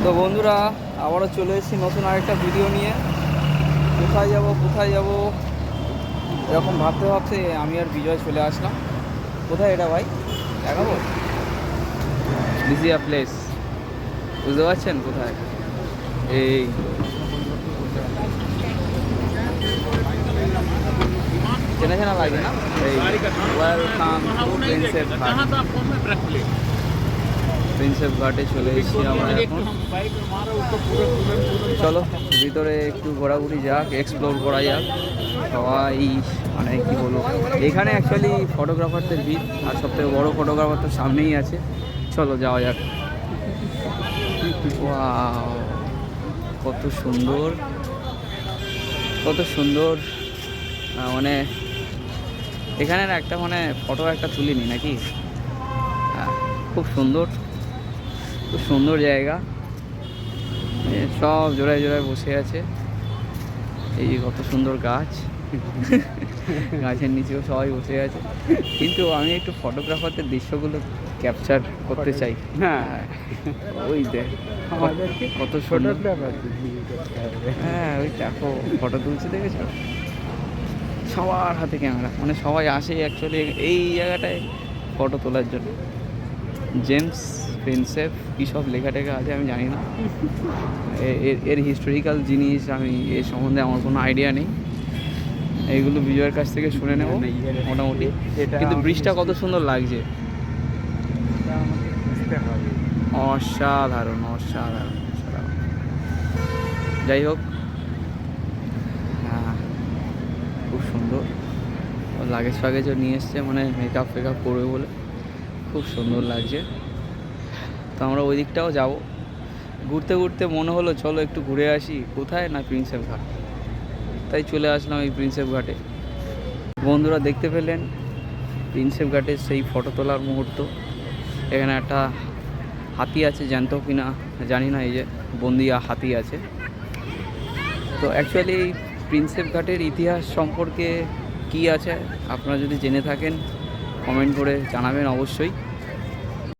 তো বন্ধুরা আবারও চলে এসেছি নতুন আরেকটা ভিডিও নিয়ে। কোথায় যাব এরকম ভাবতে ভাবতে আমি আর বিজয় চলে আসলাম। কোথায় এটা ভাই দেখাবো? বিজিয়া প্লেস, বুঝতে পারছেন কোথায়? এই চেনা চেনা লাগে না? এই ওয়েলকাম টু প্রিন্সেপ ঘাটে চলে এসেছি আমরা এখন। চলো ভিতরে একটু ঘোরাঘুরি যাক, এক্সপ্লোর করা যাক সবাই। মানে কী বলবো, এখানে অ্যাকচুয়ালি ফটোগ্রাফারদের ভিড়, আর সবথেকে বড়ো ফটোগ্রাফার তো সামনেই আছে। চলো যাওয়া যাক। ওয়াও, কত সুন্দর কত সুন্দর। মানে এখানের একটা মানে ফটো একটা তুলিনি নাকি? খুব সুন্দর, খুব সুন্দর জায়গা। সব জোড়ায় জোড়ায় বসে আছে। এই কত সুন্দর গাছ, গাছের নিচেও সবাই বসে আছে। কিন্তু আমি একটু ফটোগ্রাফারদের দৃশ্যগুলো ক্যাপচার করতে চাই। হ্যাঁ, ওই দেখ কত সুন্দর। হ্যাঁ, ওই দেখো ফটো তুলছে, দেখেছো? সবার হাতে ক্যামেরা, মানে সবাই আসে অ্যাকচুয়ালি এই জায়গাটায় ফটো তোলার জন্য। জেমস প্রিন্সেপ কী সব লেখা টেখা আছে আমি জানি না। এর হিস্টোরিক্যাল জিনিস আমি এর সম্বন্ধে আমার কোনো আইডিয়া নেই। এইগুলো বিজয়ের কাছ থেকে শুনে নেব মোটামুটি। কিন্তু ব্রিজটা কত সুন্দর লাগছে, অসাধারণ অসাধারণ অসাধারণ। যাই হোক, হ্যাঁ খুব সুন্দর। লাগেজ ফাগেজও নিয়ে এসছে, মানে মেকআপ ফেকআপ করবে বলে। খুব সুন্দর লাগছে। তো আমরা ওই দিকটাও যাবো। ঘুরতে ঘুরতে মনে হলো চলো একটু ঘুরে আসি। কোথায় না, প্রিন্সেপ ঘাট। তাই চলে আসলাম এই প্রিন্সেপ ঘাটে। বন্ধুরা দেখতে পেলেন প্রিন্সেপ ঘাটের সেই ফটো তোলার মুহূর্ত। এখানে একটা হাতি আছে, জ্যান্ত কিনা জানি না, এই যে বন্দিয়া হাতি আছে। তো অ্যাকচুয়ালি এই প্রিন্সেপ ঘাটের ইতিহাস সম্পর্কে কী আছে আপনারা যদি জেনে থাকেন কমেন্ট করে জানাবেন অবশ্যই।